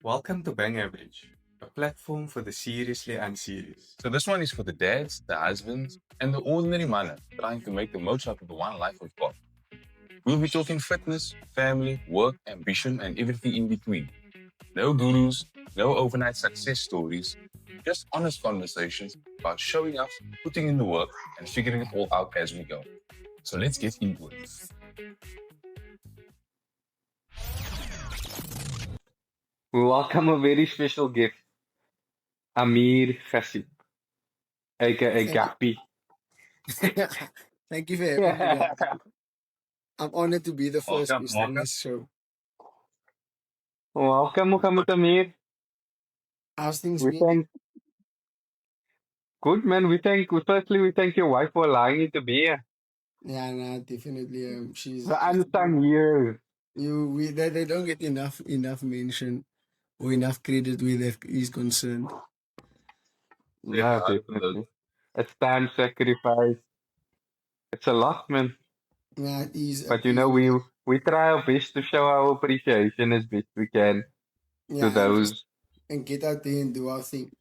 Welcome to Bang Average, a platform for the seriously unserious. So this one is for the dads, the husbands, and the ordinary mother trying to make the most out of the one life we've got. We'll be talking fitness, family, work, ambition, and everything in between. No gurus, no overnight success stories, just honest conversations about showing up, putting in the work, and figuring it all out as we go. So let's get into it. We welcome a very special guest, Amir Khassi, aka Thank you. Gappy. Thank you for having me, guys. I'm honored to be the first Welcome, guest on welcome. this show. Welcome, Muhammad Amir. How's things We been? thank good man. We thank your wife for allowing you to be here. Yeah, nah, definitely. The She's unsung years. they don't get enough mention or enough credit where that is concerned. No, Yeah, absolutely. definitely. It's time sacrifice. It's a lot, man. Yeah, it is. It But is. we try our best to show our appreciation as best we can to Yeah, and just those. and get out there and do our thing.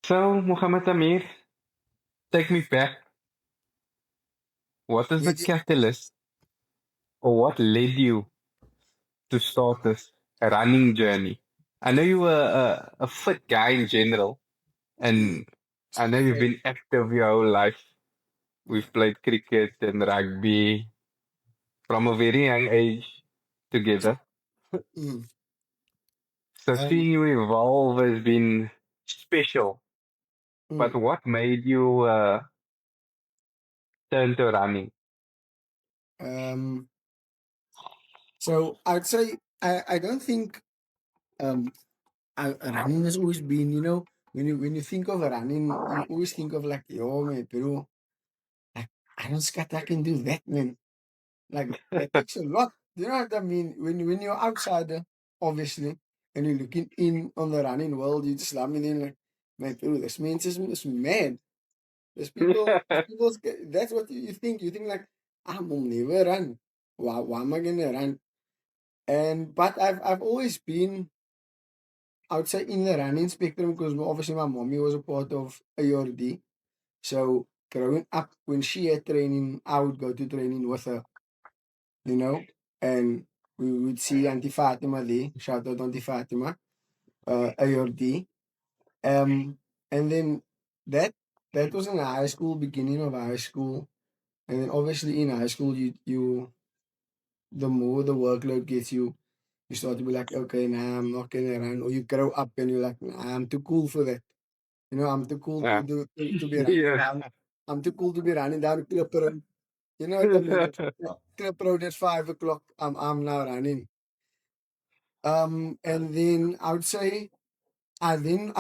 So, Muhammad Amir, take me back. What is Yeah, the catalyst or what led you to start this running journey? I know you were a fit guy in general, and I know you've been active your whole life. yeah. We've played cricket and rugby from a very young age together. Mm. So Um, seeing you evolve has been special. But mm. what made you turn to running? um. So I'd say I don't think um running has always been, when you think of running, you always think of like, yo man, pero like I don't scat I can do that, man. Like that takes a lot. You know what I mean? When you're outsider, obviously, and you're looking in on the running world, you just love me then like, man, pero this man is mad. That's what you think. You think like, I'm will never run. Why am I gonna run? And but I've always been, I would say, in the running spectrum because obviously my mommy was a part of ARD. So growing up, when she had training, I would go to training with her, you know, and we would see Auntie Fatima there. Shout out Auntie Fatima, ARD. And then that that was in high school, beginning of high school, and then obviously in high school, you the more the workload gets you, you start to be like, okay, nah, I'm not gonna run, or you grow up and you're like, nah, I'm too cool for that. I'm too cool to Yeah. do to be running Yes. down. I'm too cool to be running down Clip Road. You know what I mean? Clip Road at 5 o'clock. I'm now running. And then I would say, I think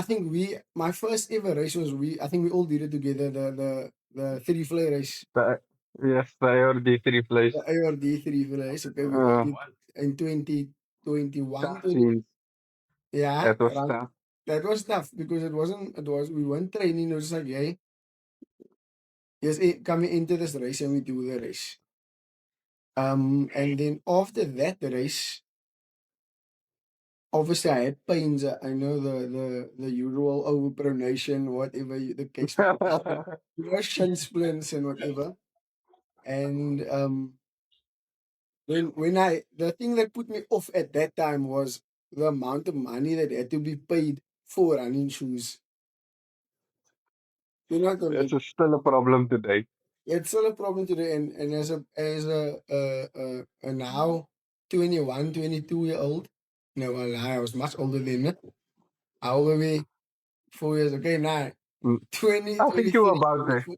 my first ever race was I think we all did it together. The three flay race, The, yes, the ARD3 the place. ARD three flay race. Okay, we all Uh, did in 2021. tough scenes. Yeah, That was around. tough. That was tough because we weren't training. It was like, hey, yes, coming into this race and we do the race. And then after that race, obviously I had pains. I know the usual overpronation, whatever the case may be. Shin splints and whatever. And the thing that put me off at that time was the amount of money that had to be paid for running shoes. You know what I It's mean? still a problem today. It's still a problem today, and as a now 21, 22 year old. No, well, I was much older than that. How old were we? 4 years. Okay, now Mm. 20, I think you were 23, about there. 24.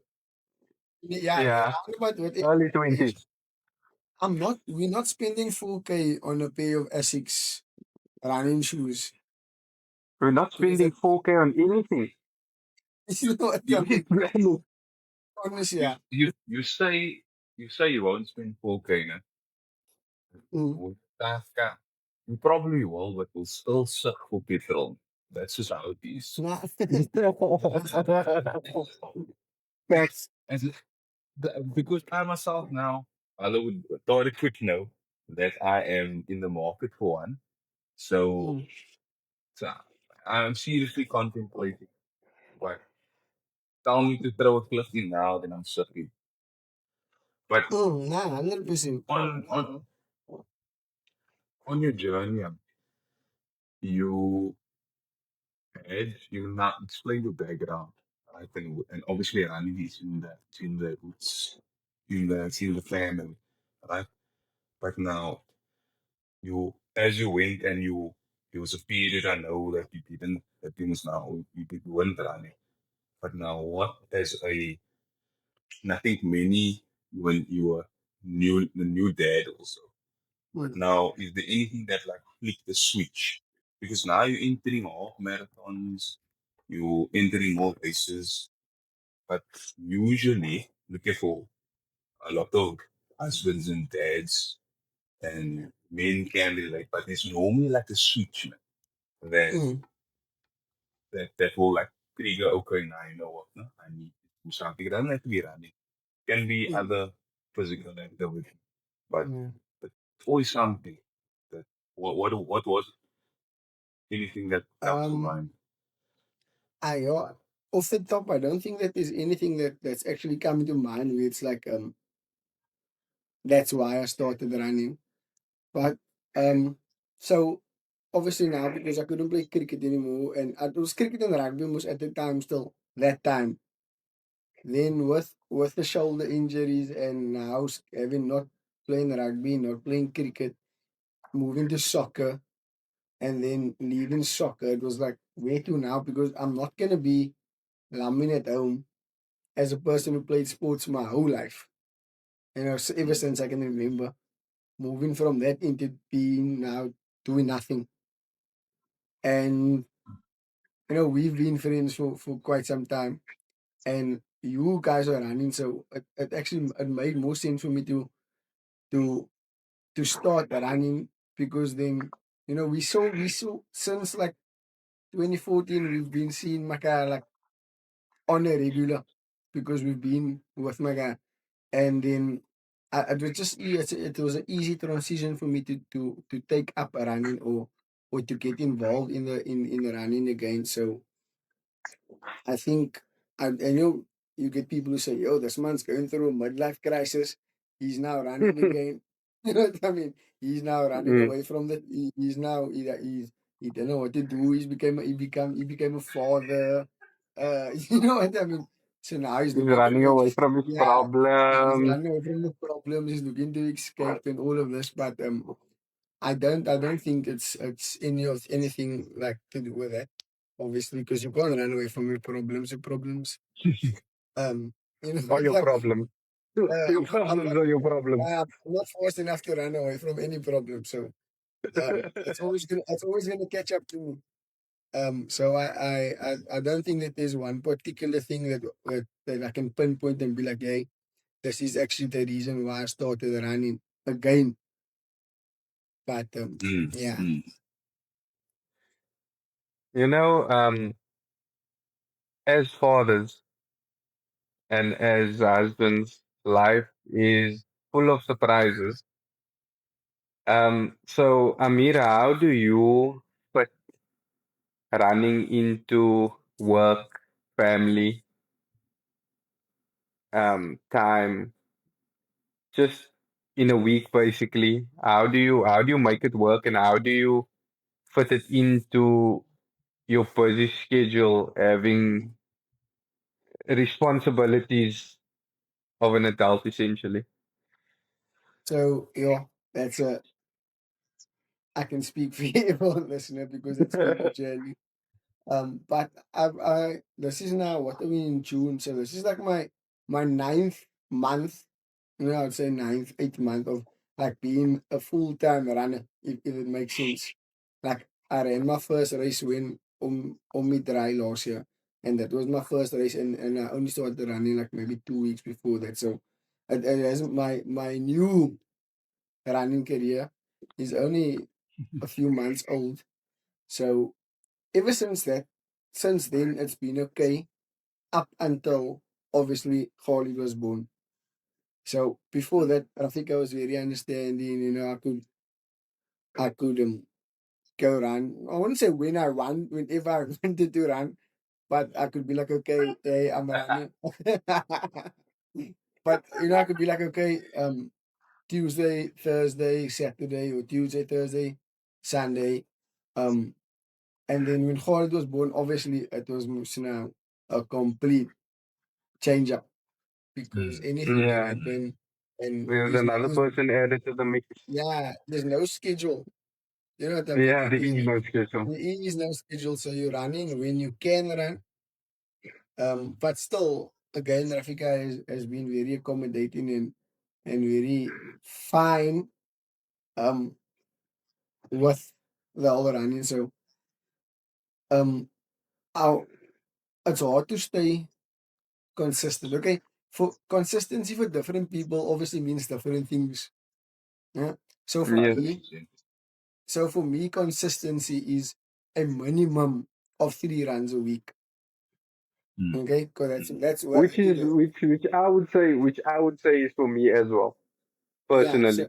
Yeah, Yeah, around about whatever early age. 20s. We're not spending 4K on a pair of Essex running shoes. We're not Because spending 4K on anything. you know what I You mean? Honestly, you yeah. you you say you won't spend 4K, no? Mm. With Kafka, you probably will, but we'll still suck for petrol. That's just how it is. Nah. Facts. Because I myself now, I would thought a quick know that I am in the market for one. So, Mm. so I'm seriously contemplating. But tell me to throw a cliff in now, then I'm sucking. But Nah, 100%. on your journey, you you not explain your background, right? And obviously running is in the roots, in the family, right? But now you as you went and you there was a period I know that you didn't that things now you weren't running. But now what as a nothing many when you were new dad also. But Mm. now is there anything that like flicked the switch? Because now you're entering more marathons, you're entering more races, but usually looking for a lot of husbands and dads and men can relate, but there's normally like a switch man, that Mm. that will like trigger. Okay, now you know what? No, I need to do something. It doesn't have to be running. Can be Mm. other physical activity, but Yeah. it's always something. That what was anything that comes to Um, mind? I off the top, I don't think that there's anything that's actually coming to mind where it's like that's why I started running. But so obviously now because I couldn't play cricket anymore, and it was cricket and rugby was at the time still that time. Then with the shoulder injuries and now having not playing rugby, not playing cricket, moving to soccer, and then leaving soccer, it was like where to now because I'm not gonna be lumbing at home as a person who played sports my whole life. Ever Mm, since I can remember, moving from that into being now doing nothing. And we've been friends for quite some time, and you guys are running, so it actually it made more sense for me to to start running because then we saw since like 2014 we've been seeing Maka like on a regular because we've been with Maka, and then it was just it was an easy transition for me to take up running or to get involved in the running again. So I think I know you get people who say, "Yo, this man's going through a midlife crisis. He's now running again." You know what I mean? He's now running Mm. away from the. He's now he don't know what to do. He became a father. You know what I mean? So now he's He's looking to running away from his yeah, he's problems. running away from the problems. He's looking to escape and all of this. But I don't think it's anything like to do with that. Obviously, because you can't run away from your problems. Your problems, um, Or your like problems. Your I'm problems not, are your problems. I'm not forced enough to run away from any problem. So it's always gonna catch up to me. So I don't think that there's one particular thing that I can pinpoint and be like, hey, this is actually the reason why I started running again. But mm, yeah. mm. You know, as fathers and as husbands, life is full of surprises. So Amira, how do you fit running into work, family, time, just in a week basically? How do you make it work and how do you fit it into your busy schedule, having responsibilities of an adult essentially? So yeah, that's a I can speak for everyone listener because it's been a journey. But I this is now what are we in June? So this is like my ninth month. I'd say ninth, eighth month of like being a full time runner, if it makes sense. Like I ran my first race when on me dry last year, and that was my first race, and I only started running like maybe 2 weeks before that. So it has my new running career is only a few months old. So ever since then, it's been okay up until obviously Khalid was born. So before that, Rafika was very understanding. I could go run. I wouldn't say when I run, whenever I wanted to run, but I could be like, okay, hey, I'm running. But I could be like, okay, Tuesday, Thursday, Saturday, or Tuesday, Thursday, Sunday. Um, and then when Khalid was born, obviously it was now a complete change up because Mm. anything can Yeah. happen, and There's another person added to the mix. yeah, there's no schedule. You know what I mean? Yeah, the is no schedule. There is no schedule, so you're running when you can run. But still, again, Rafika has been very accommodating and very fine um with the whole running. So um, our, it's hard to stay consistent. Okay, for consistency for different people obviously means different things. Yeah. So for Yes. me, consistency is a minimum of 3 runs a week. Mm. Okay, because that's what Which is which I would say is for me as well, yeah. personally.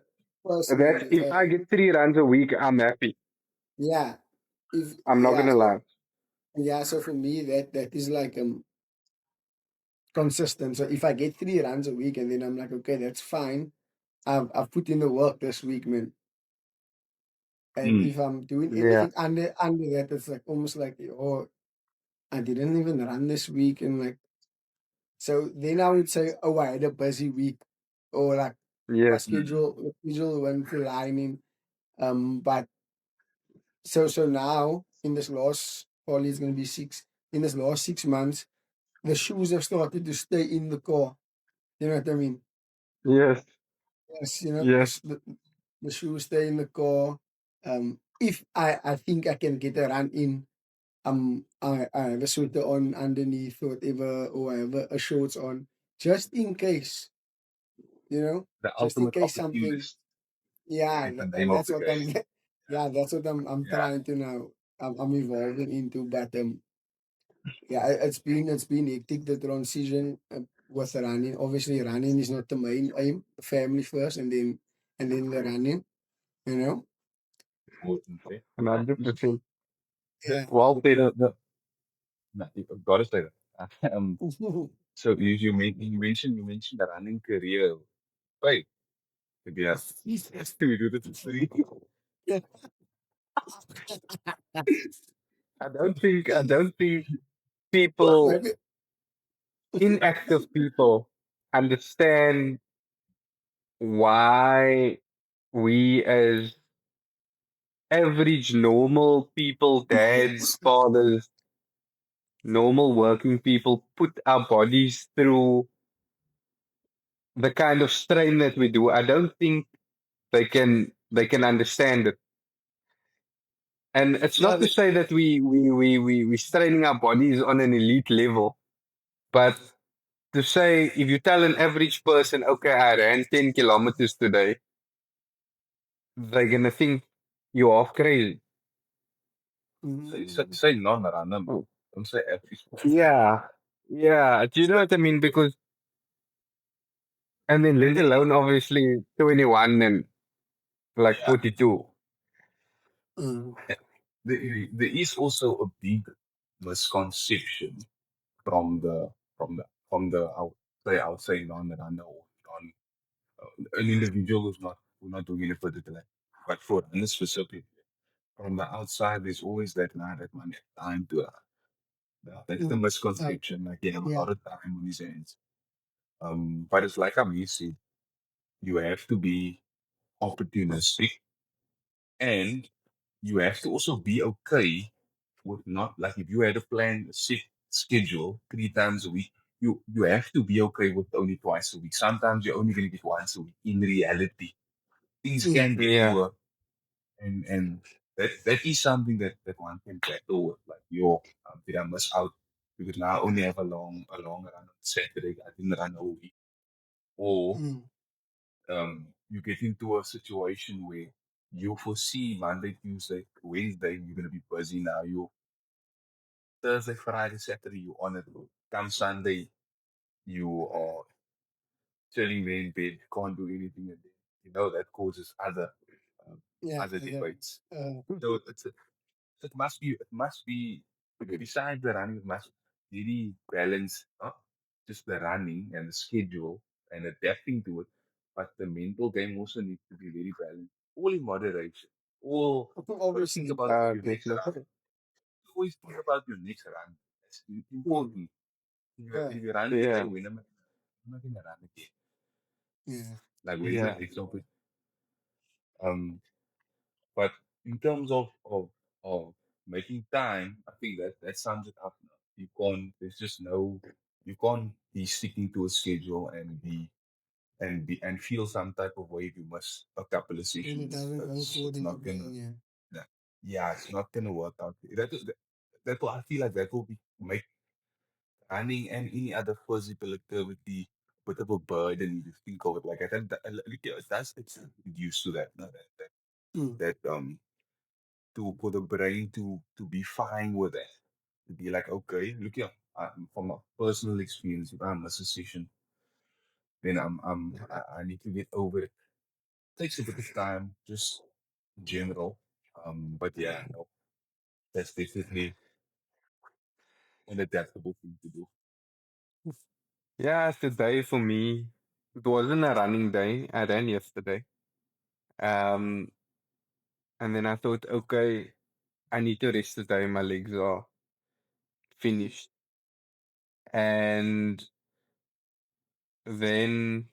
So That's personally, if I get 3 runs a week, I'm happy. yeah, if I'm not yeah, gonna so lie. yeah, so for me that is like consistent. So if I get 3 runs a week and then I'm like, okay, that's fine. I've put in the work this week, man. And Mm. if I'm doing Yeah. anything under that, it's like almost like, oh, I didn't even run this week, and like so then I would say, oh, I had a busy week, or like my Yes. Mm. schedule went aligning. But so now in this last probably it's gonna be six in this last 6 months, the shoes have started to stay in the car. You know what I mean? Yes. Yes, Yes. the shoes stay in the car. If I think I can get a run in, I have a sweater on underneath or whatever, or I have a shorts on, just in case, The just in ultimate case something. opportunist. Yeah, Right, the name of that's the what I'm. game. Yeah, that's what I'm Yeah. trying to now. I'm evolving into, but yeah, it's been hectic, the transition with running. Obviously, running is not the main aim. Family first, and then the running. You know. Important, eh? 100%. Yeah. Well said. No, I've got to say that. So you mentioned the running career. Right. Yeah. We do this for free. I don't think people, Maybe. inactive people, understand why we as average normal people, dads, fathers, normal working people put our bodies through the kind of strain that we do. I don't think they can understand it. And it's Yeah. not to say that we straining our bodies on an elite level, but to say if you tell an average person, okay, I ran 10 kilometers today, they're gonna think you're half crazy. Say non-runner, man. Oh. Don't say average. Yeah, yeah. Do you know what I mean? Because and then let alone obviously 21 and like Yeah. 42. Mm, There is also a big misconception from the I would say non-runner or non an individual who's not doing any particular. But for runners specifically, from the outside, there's always that nah, that man has time to yeah, that's the mm. misconception. Like you have a Yeah. lot of time on his hands. But it's like I'm said, you have to be opportunistic and you have to also be okay with not like if you had a plan, a set schedule 3 times a week, you have to be okay with only twice a week. Sometimes you're only gonna get once a week. In reality, things Mm, can get Yeah. poor and that is something that one can battle with. Like yo, did I miss out because now I only have a long run on Saturday. I didn't run all week. Or mm, you get into a situation where you foresee Monday, Tuesday, Wednesday, you're gonna be busy now. You Thursday, Friday, Saturday, you on it. Come Sunday, you are chilling there in bed, can't do anything, and then that causes um, Yeah, other yeah. debates. Uh, So it must be besides the running, it must really balance just the running and the schedule and adapting to it, but the mental game also needs to be very balanced, all in moderation. All gotta think obviously. about your next run. Definitely. Always think about your next run. That's Mm, important. yeah, If you run today, Yeah, when am I gonna run again? yeah. Like when's the yeah, next opportunity? Um, but in terms of making time, I think that sums it up now. You can't. There's just no. You can't be sticking to a schedule and feel some type of way if you miss a couple of When it sessions. doesn't go It's according to not plan, gonna. yeah. That, yeah, it's not gonna work out. That will. I feel like that will make running and any other physical activity a bit of a burden if you think of it like that. It's used to that. No, Mm, that to for the brain to be fine with that. To be like, okay, look here, from a personal experience, if I'm a session, then I need to get over it. Takes a bit of time, just in general. But yeah, no, that's definitely an adaptable thing to do. yeah. Today for me, it wasn't a running day. I ran yesterday. Um, and then I thought, okay, I need to rest today. My legs are finished. And then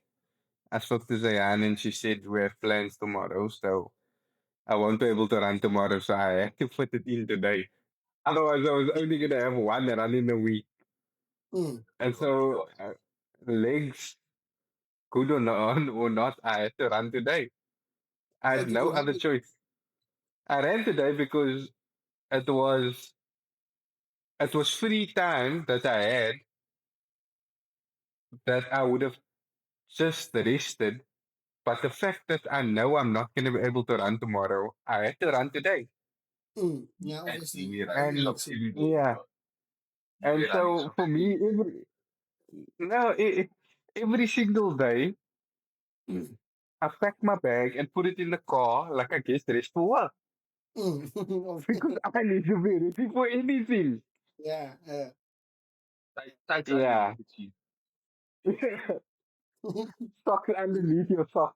I spoke to Zayan and she said we have plans tomorrow, so I won't be able to run tomorrow, so I had to put it in today. Otherwise, I was only gonna have one run in a week, mm. and Oh my so god. legs, good or not, I had to run today. I Why had did no you run other it? choice. I ran today because it was it was free time that I had that I would have just rested. But the fact that I know I'm not going to be able to run tomorrow, I had to run today. Mm. You Yeah, can't see obviously. me running And Makes some sense. every day. yeah, Bro. You and be running so some for every me, day. no, every single day, Mm. I pack my bag and put it in the car like I get dressed for work Mm. because I need to be ready for anything. Yeah, yeah. Tight running, Yeah, look at you. socks underneath your socks.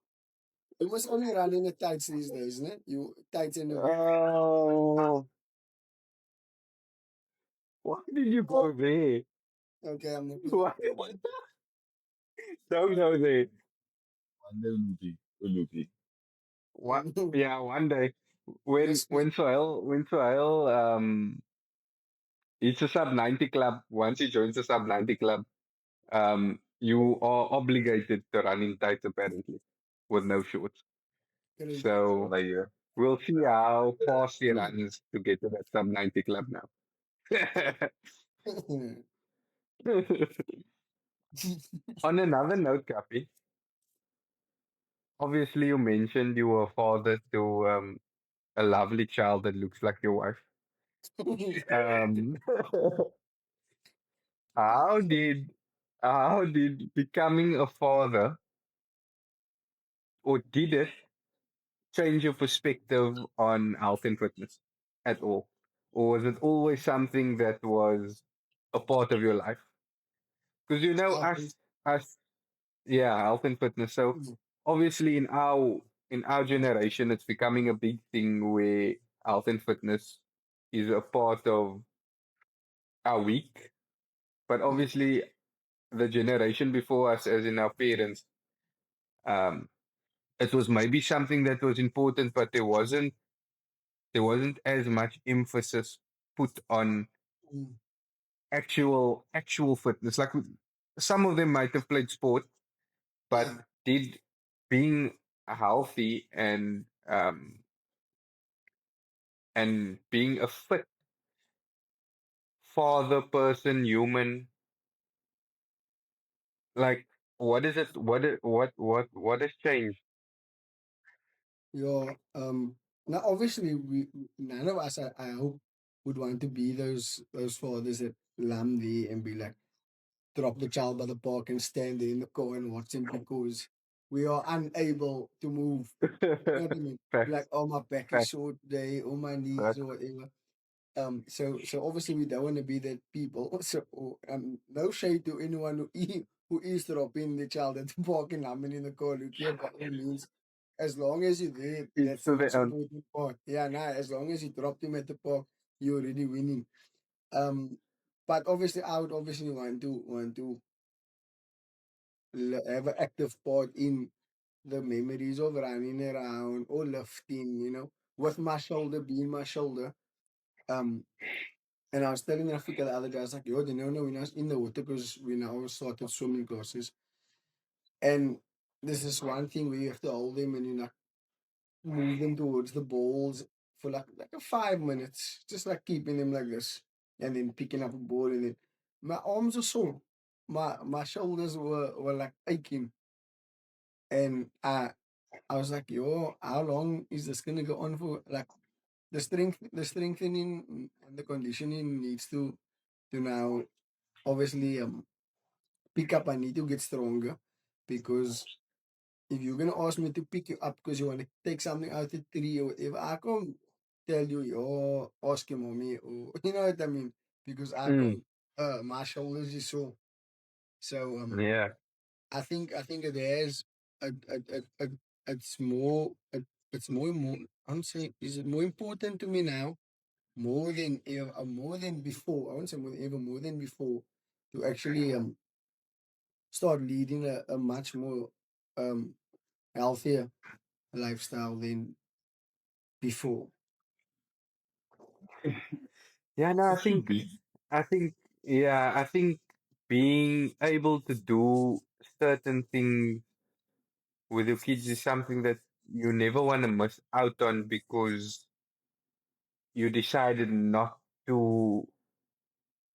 You must only run in the tights these days, isn't it? You tights in the Oh, why did you go there? okay, I'm not gonna Why? Don't go there. Wonder Lupi. What? Yeah, one day when risky. Sohail it's a sub 90 club. Once he joins the sub 90 club, you are obligated to run in tights apparently with no shorts. Crazy. That's all So I hear. we'll see how fast he runs to get to that sub 90 club now. On another note, Kapi, obviously you mentioned you were a father to a lovely child that looks like your wife. Um, how did becoming a father, or did it change your perspective on health and fitness at all? Or was it always something that was a part of your life? Because Health and us, yeah, health and fitness. So mm, obviously in our generation, it's becoming a big thing where health and fitness is a part of our week. But mm, obviously, the generation before us, as in our parents, um, it was maybe something that was important, but there wasn't as much emphasis put on mm, actual fitness. Like some of them might have played sport, but yeah. did being healthy and being a fit father person human, like what is it what has changed Yeah. Now obviously we none of us I hope would want to be those fathers that lamb there and be like drop the child by the park and stand there in the car and watch him because we are unable to move. You know what I mean? Like, Facts, oh, my back is facts, sore today, or my knees, facts. or whatever. So obviously we don't want to be that people. So no shade to anyone who is dropping the child at the park and lamming in the car. Look here, by all means, as long as you're there, Each that's the to their most own. important part. Yeah, nah, as long as you dropped him at the park, you're already winning. Um, but obviously, I would obviously want to have an active part in the memories of running around or lifting, with my shoulder being my shoulder. Um, and I was telling Rafika the other day, I was like, yo, no, when I was in the water, because we now started swimming classes, and this is one thing where you have to hold them and move them towards the balls for like a 5 minutes, just like keeping them like this, and then picking up a ball, and then my arms were sore, my shoulders were like aching, and I was like, yo, how long is this gonna go on for? Like the strengthening and the conditioning needs to now obviously pick up. I need to get stronger because if you're gonna ask me to pick you up because you want to take something out of the tree or whatever, I can't tell you, yo, ask your mommy, or you know what I mean? Because I Mm, can't. My shoulders is sore. So yeah. I think it has a it's more it's more. I'm saying, is it more important to me now, more than ever, more than before? I won't say more than ever, more than before, to actually start leading a much more um healthier lifestyle than before. Yeah, no, It should be. I think being able to do certain things with your kids is something that you never want to miss out on because you decided not to,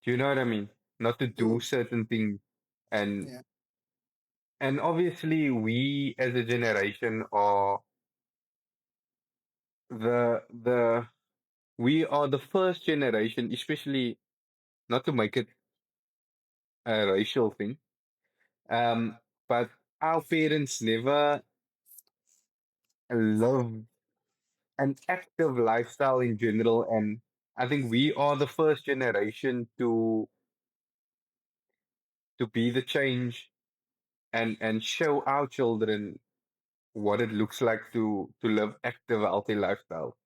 do you know what I mean? Not to do Mm, certain things. And yeah. and obviously we as a generation are the we are the first generation, especially not to make it a racial thing. But our parents never lived an active lifestyle in general, and I think we are the first generation to be the change and show our children what it looks like to live active, healthy lifestyle.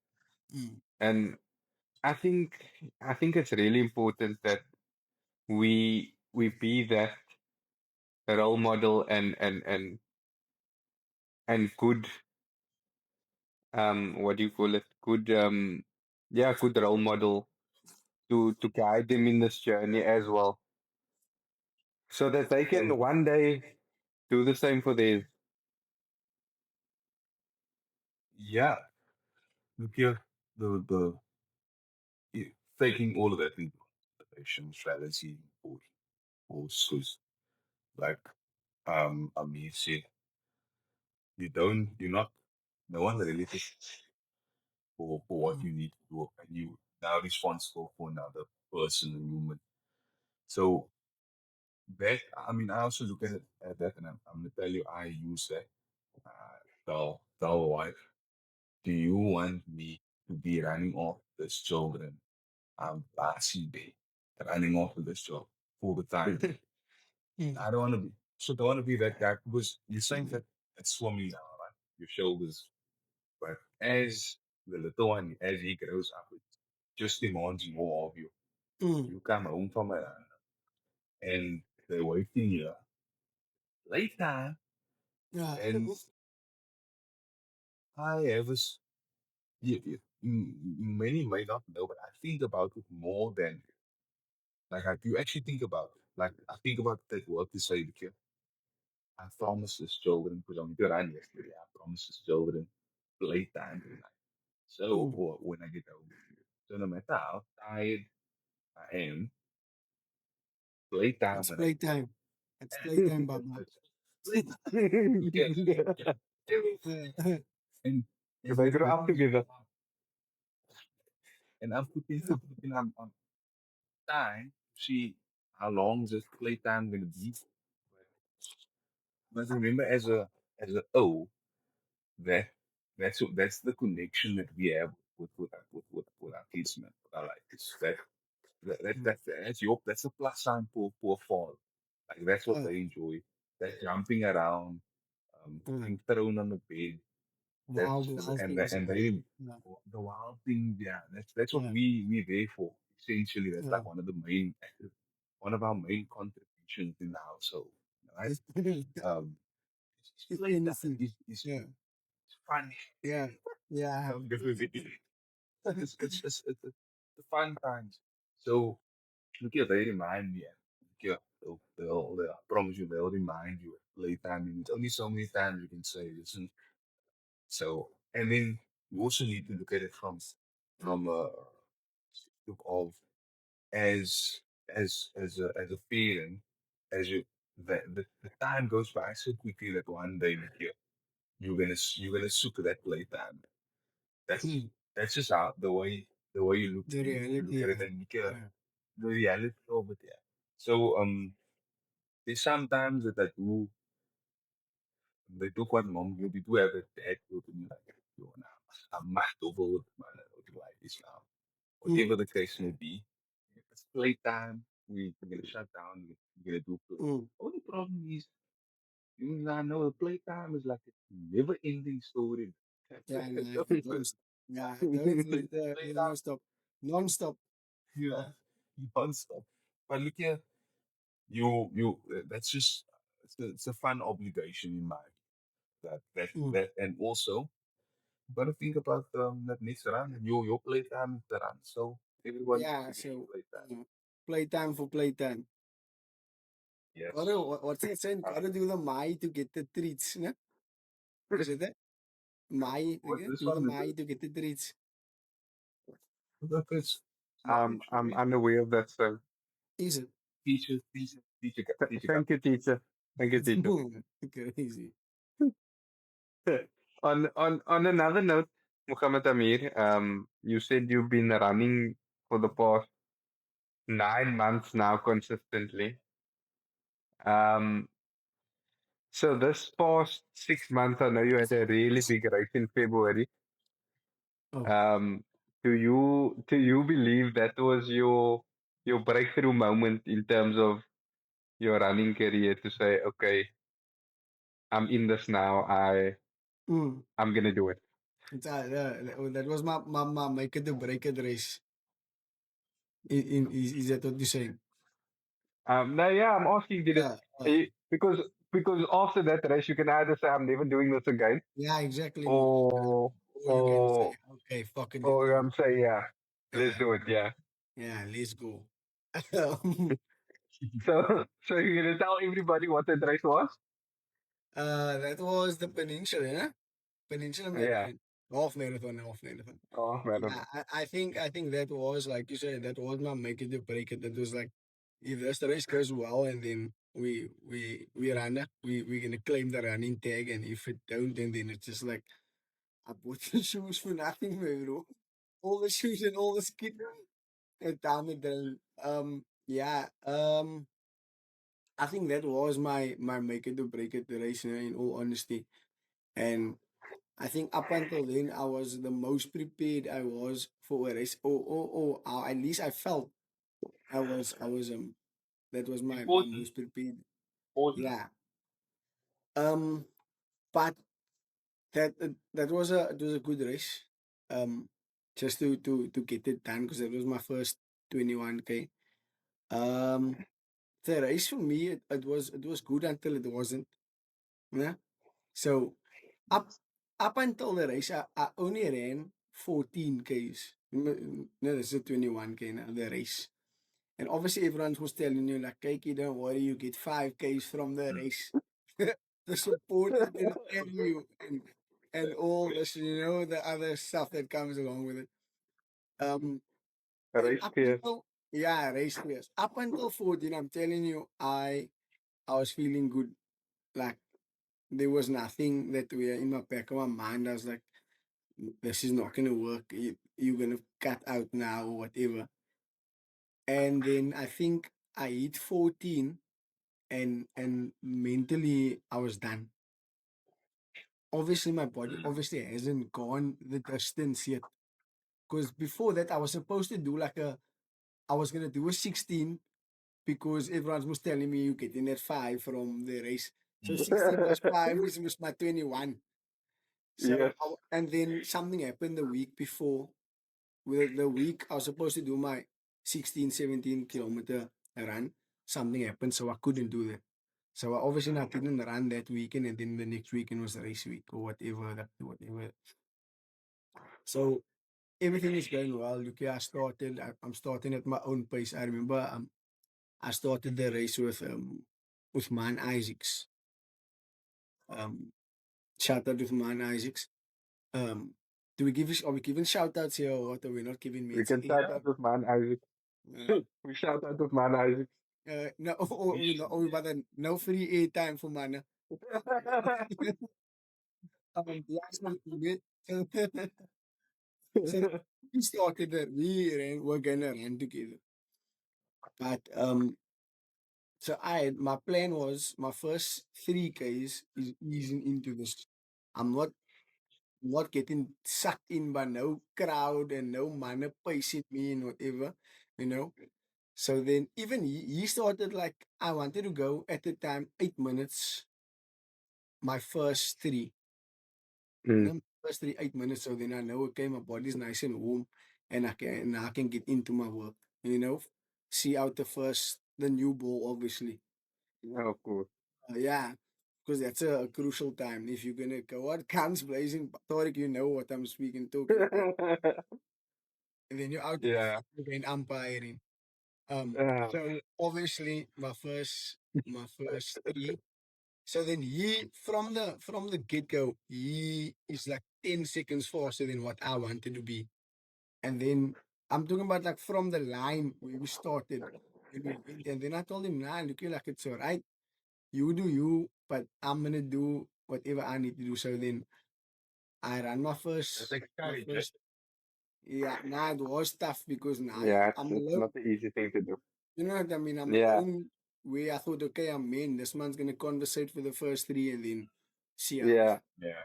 Mm, And I think it's really important that we be that role model and good what do you call it? Good yeah, good role model to guide them in this journey as well. So that they can one day do the same for theirs. Yeah. Look here, the taking all of that into consideration, strategy, or skills. Like Amir said, you're not, no one really for what mm, you need to do, and you now responsible for another person, a human. So that, I mean, I also look at that, and I'm gonna tell you, I use that. Tell a wife, do you want me to be running off this children? I'm passing day, running off with this job all the time. mm, I don't want to be. So don't want to be that guy because you're saying that it's swimming now, right? Your shoulders. But as the little one, as he grows up, it just demands more of you. mm. You come home from it, and they're waiting here later. Yeah. And I have this, many may not know, but I think about it more than, like, you actually think about it. Like, I think about that word to say, okay, I promised this children, because I'm good on yesterday, I promised this children playtime tonight. So, Mm. or when I get home, so no matter how tired I am, playtime It's when I get playtime. It's playtime, Baba. it's playtime. You get, and They grew up together. And I'm time to see how long this playtime gonna be. But remember, as a O, that that's the connection that we have with our kids, man. With our like it's that's a plus sign for a fall. Like that's what Uh, they enjoy. That jumping around, uh, being thrown on the bed. wild, wild things. And they Yeah, the wild thing, yeah. That's what yeah, we there for. Essentially, that's yeah. like one of our main contributions in the household, right? It's, Um, it's it's playtime. innocent. Yeah, It's funny. yeah, yeah. It's the fun times. So look here, they remind me. Look here, I promise you, they'll remind you at playtime. And it's only so many times you can say, listen. So, and then you also need to look at it from a look of as a parent, as you the time goes by so quickly that one day you're gonna suck at that playtime. That's Mm. that's just how the way you look The you look reality. at it, Yeah, and you get yeah. the reality of it. Yeah. So there's sometimes that they do quite mom you do have a dad go to me like you know I'm mad over man like this now. Mm, Whatever the case may be. If it's playtime, we're gonna shut down, we're gonna do play. mm. Only problem is you know, I know the playtime is like a never ending story. Yeah, no, it don't. Yeah, it don't. There's no Playtime, stop. Non-stop. yeah, non-stop. But look here, that's just it's a fun obligation in mind. Mm. And also you gotta think about that next run and your playtime is the run. So everyone Yeah, should get so playtime. playtime for playtime. Gotta, Yes. what's that saying? Gotta do the Mai to get the treats, ne? Is it that? Mai, What's okay? this Do the one? Mai to get the treats. Look, it's not I'm literally. unaware of that, so Is it? Teacher got thank you, teacher. Thank you, teacher. Crazy. On another note, Muhammad Amir, you said you've been running for the past 9 months now consistently. Um, so this past 6 months, I know you had a really big race in February. Oh. Um, do you believe that was your breakthrough moment in terms of your running career to say, okay, I'm in this now. Mm. I'm gonna do it. That was my make it or break it race. Is that what you're saying? No, yeah, I'm asking, did it Yeah. because after that race, you can either say I'm never doing this again, Yeah, exactly. or Or you can say, or okay, fuck it, let's or go. I'm saying, yeah, let's Yeah, do it, yeah. yeah, let's go. So you're gonna tell everybody what that race was? That was the Peninsula, yeah? Peninsula Yeah. Marathon. Half marathon, half marathon. Oh, man. Yeah, I think that was like you said, that was my make it or break it. That was like if this race goes well and then we run it, we're gonna claim the running tag, and if it don't, then it's just like I bought the shoes for nothing, bro. All the shoes and all the skit and down the drill. Yeah. I think that was my make it or break it race, in all honesty. And I think up until then, I was the most prepared I was for a race, or at least I felt I was. That was my important. most prepared. Important. Yeah. Um. But that was a good race. Um. Just to get it done because that was my first 21K. Um. The race for me, it was good until it wasn't. Yeah. So up up until the race, I only ran 14 Ks. No, this is 21K now, the race. And obviously everyone was telling you like, Kiki, don't worry, you get 5Ks from the race. The support they're gonna tell you and all this, the other stuff that comes along with it. Um and Race up fears. until yeah, race years. Up until 14, I'm telling you, I was feeling good. Like there was nothing that were in my back of my mind. I was like, this is not gonna work. You're gonna cut out now or whatever. And then I think I hit 14, and mentally I was done. Obviously, my body obviously hasn't gone the distance yet. Because before that, I was supposed to do I was gonna do a 16 because everyone was telling me you get in at 5 from the race. So 16 plus 5 was my 21. So, Yes. and then something happened the week before. With the week I was supposed to do my 16, 17 kilometer run. Something happened, so I couldn't do that. So I obviously I didn't run that weekend, and then the next weekend was race week or whatever, whatever. So everything is going well. Look, I'm starting at my own pace. I remember I started the race with Man Isaacs. Um, Shout out with Man Isaacs. Um, are we giving shout outs here, or what? Are we not giving We mates can any shout shout out out? with Man Isaac. We shout out with Man Isaac. No, but then no free airtime for man. Last month so, so we started that we're gonna run together. But so my plan was my first 3Ks is easing into this. I'm not getting sucked in by no crowd and no man pacing me and whatever, you know. So then even he started like I wanted to go at the time 8 minutes, my first three. Mm. First 8 minutes, so then I know okay, my body's nice and warm, and I can get into my work, see out the new ball, obviously. Yeah, of course. Yeah, because that's a crucial time. If you're gonna go out guns blazing, Tariq, you know what I'm talking about. And then you're out in the Yeah. field again umpiring. Yeah. So obviously my first three. So then he from the get go, he is like 10 seconds faster than what I wanted to be. And then I'm talking about like from the line where we started. And then I told him, nah, look, you like it's all right. You do you, but I'm gonna do whatever I need to do. So then I ran That takes my courage, eh? first yeah, nah, it was tough because now Yeah, I'm it's alone. not the easy thing to do. You know what I mean? I'm Yeah. alone where I thought, okay, I'm in. This man's gonna conversate for the first three and then see how we. Yeah. Yeah.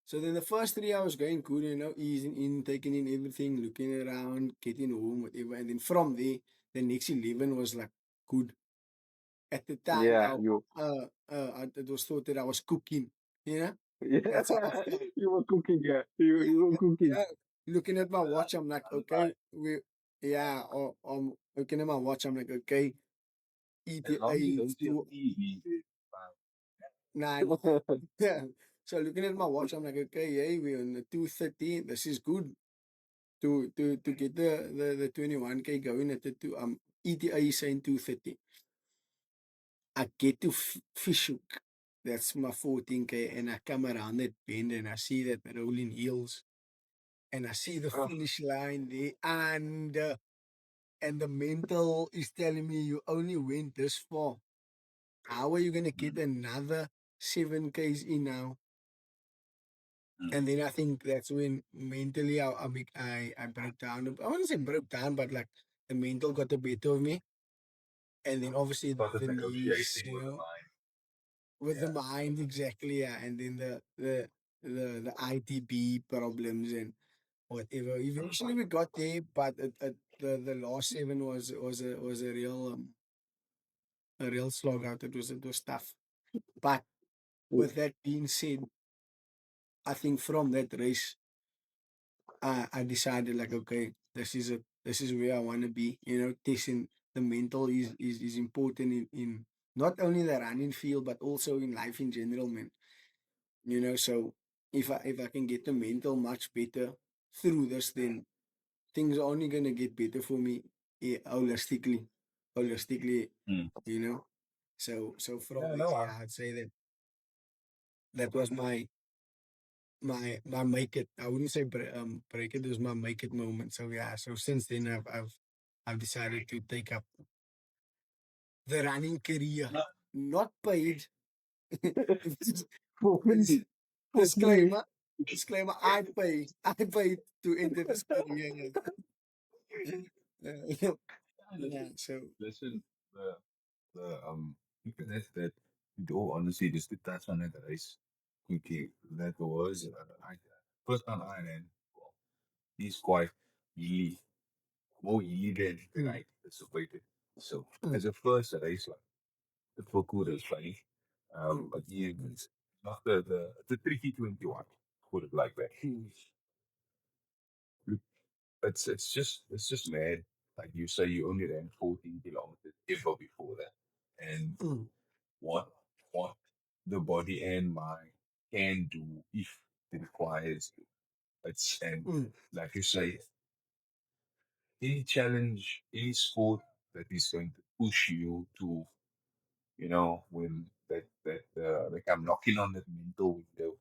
So then the first three I was going good, easing in, taking in everything, looking around, getting home, whatever. And then from there, the next 11 was like good. At the time, Yeah. You. it was thought that I was cooking, you know? Yeah. That's how I felt. You were cooking. Yeah. Yeah, You were cooking. looking at my watch, I'm like, okay, or looking at my watch, I'm like, okay, As long as you ETA don't see a to TV, fine. nine. Yeah. So looking at my watch, I'm like, okay, yeah, we're on the 2:30. This is good to get the 21K going at the two. ETA is saying 2:30. I get to Fishhook. That's my 14K, and I come around that bend and I see that rolling hills, and I see the Oh, finish line there, and the mental is telling me you only went this far. How are you gonna get another 7Ks in now? And then I think that's when mentally I broke down. I wouldn't say broke down, but like the mental got the better of me. And then obviously Started the knees, negotiating with the mind. with the Yeah. mind exactly, yeah. And then the ITB problems and whatever. Eventually we got there, but the last seven was a real slog out. It was tough. But with that being said, I think from that race I decided like, okay, this is where I want to be. Testing the mental is important in not only the running field but also in life in general, man. So if I can get the mental much better through this, then things are only gonna get better for me, holistically. Holistically, Mm. you know. So from Yeah, there, no, yeah, I'd say that was my make it. I wouldn't say break it. It was my make it moment. So yeah. So since then, I've decided to take up the running career, no, not paid. for free. For free. Disclaimer. Disclaimer: I pay to enter the school. Yeah. Yeah. So. Listen, the you can have that. Oh, honestly, just to touch on that race, quickly, that was first time I ran. Well, he's quite hilly, more hilly than I anticipated. So as a first race, like the parkour is funny. Again, it's not the tricky 21. Put it like that. It's just mad. Like you say, you only ran 14 kilometers ever before that, and what what the body and mind can do if it requires you. It's and like you say, any challenge, any sport that is going to push you to, when like I'm knocking on that mental window,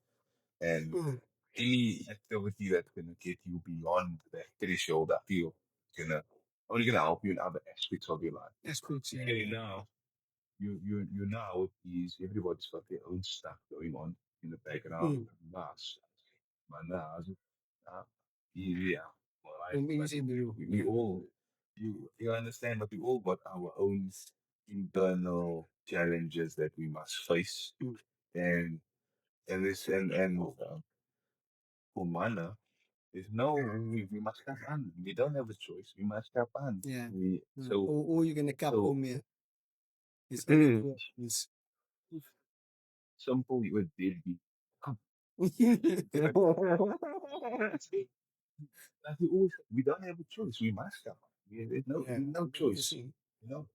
and any activity that's gonna get you beyond that threshold, I feel gonna only gonna help you in other aspects of your life. Aspects, yeah. Okay, now you know is everybody's got their own stuff going on in the background. Mas, mana, yeah, well, Easy, bro. we all you understand, but we all got our own internal challenges that we must face, and this and for mana. There's no, we must have fun. We don't have a choice. We must have fun. Yeah. We Or you're gonna cap so home here. It's only Mm. two options. simple. You would deadbeat. Like we don't have a choice. We must have fun. There's Yeah. no choice. Listen. You know.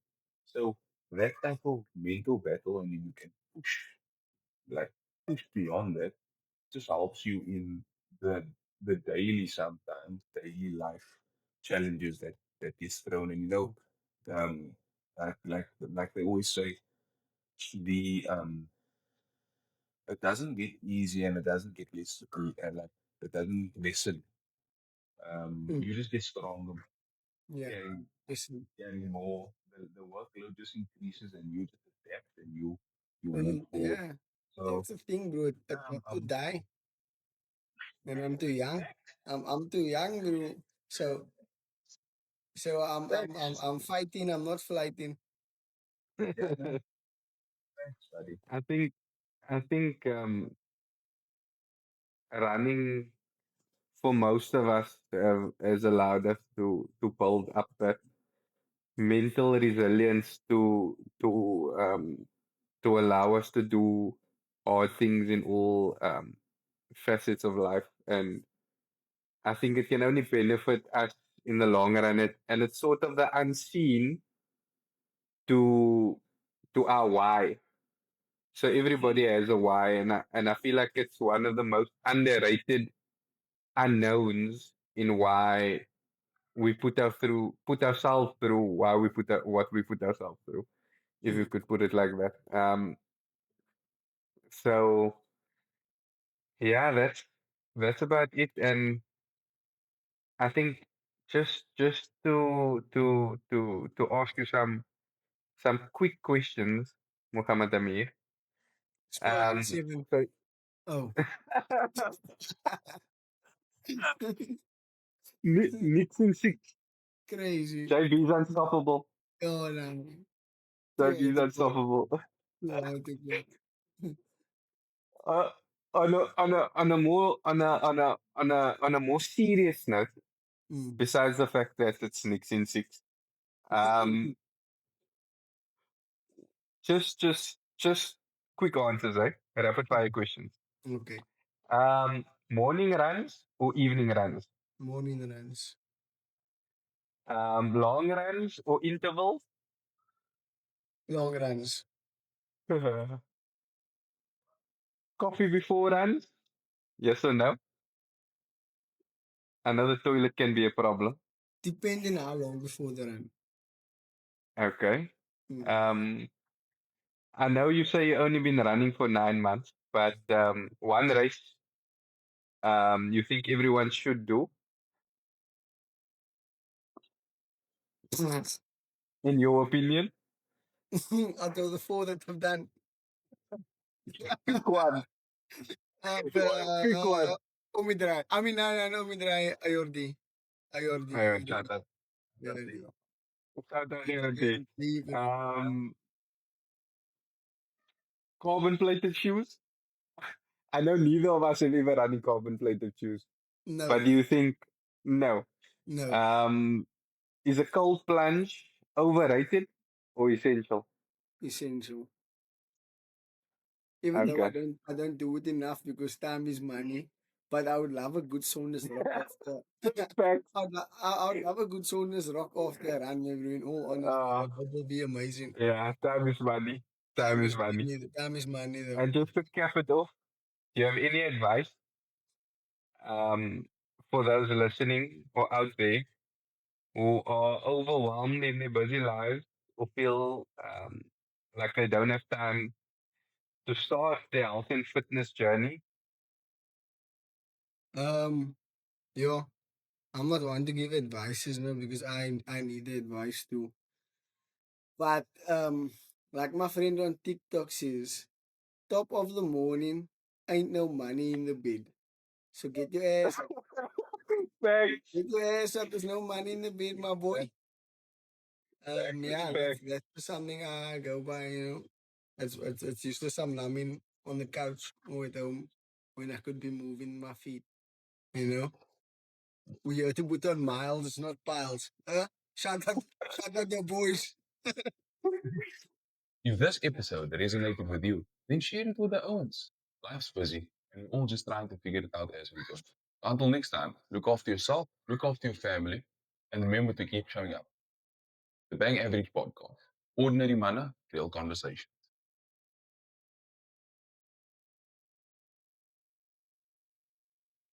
So that type of mental battle, and then you can push beyond that. Just helps you in the daily life challenges that is thrown. And like they always say, the it doesn't get easy and it doesn't get less and like it doesn't lessen. You just get stronger, Yeah. carrying Listen. carrying more. The workload just increases and you just adapt and you move forward. Yeah. So That's the thing, bro. yeah, Not to die. And I'm too young. I'm too young, bro. So I'm fighting. I'm not fighting. yeah, man, thanks, buddy. I think running for most of us has allowed us to build up that mental resilience to allow us to do hard things in all facets of life, and I think it can only benefit us in the long run. And it's sort of the unseen to our why. So everybody has a why, and I feel like it's one of the most underrated unknowns in why we put ourselves through why we what we put ourselves through, if you could put it like that. So yeah, that's about it. And I think just to ask you some quick questions, Muhammad Amir. Squad Um, 7. so Oh. Nixon six. Crazy. JB's unstoppable. Oh, no. Throw JB's the ball. unstoppable. No, the ball. Uh, on a more serious note, Mm. besides the fact that it's Nixon six, um, just quick answers, eh? Rapid fire questions. Okay. Morning runs or evening runs? Morning runs. Long runs or intervals? Long runs. Coffee before runs? Yes or no? Another toilet can be a problem. Depending how long before the run. Okay. Mm. Um, I know you say you only been running for 9 months, but one race you think everyone should do, in your opinion? Out of the four that I've done, Pick one. I've, Pick one. Omidrai. I mean, no, Omidrai, Ayordi. Oh, shout out. Shout out Ayordi. Carbon plated shoes. I know neither of us have ever running carbon plated shoes, but No, do you think no? no, Um, is a cold plunge overrated or essential? essential. Even though Okay. I don't do it enough because time is money. But I would love a good soreness rock after. Facts. I would love a good soreness rock after a run, every in all honesty. Uh, That would be amazing. yeah, time is money. Time Time is is money. money. Time is money, though. And just to cap it off, do you have any advice um, for those listening or out there who are overwhelmed in their busy lives or feel like they don't have time to start their health and fitness journey? Yeah, I'm not one to give advices, no, because I need the advice too. But like my friend on TikTok says, top of the morning ain't no money in the bed. So get your ass up. Thanks. Get your ass up. There's no money in the bed, my boy. Yeah, Thanks. that's just something I go by. It's usually something I'm in on the couch or at home when I could be moving my feet. You know, we have to put on miles, it's not piles. Shout out the boys. If this episode resonated with you, then share it with the others. Life's busy, and we're all just trying to figure it out as we go. Until next time, look after yourself, look after your family, and remember to keep showing up. The Bang Average Podcast. Ordinary manner, real conversation.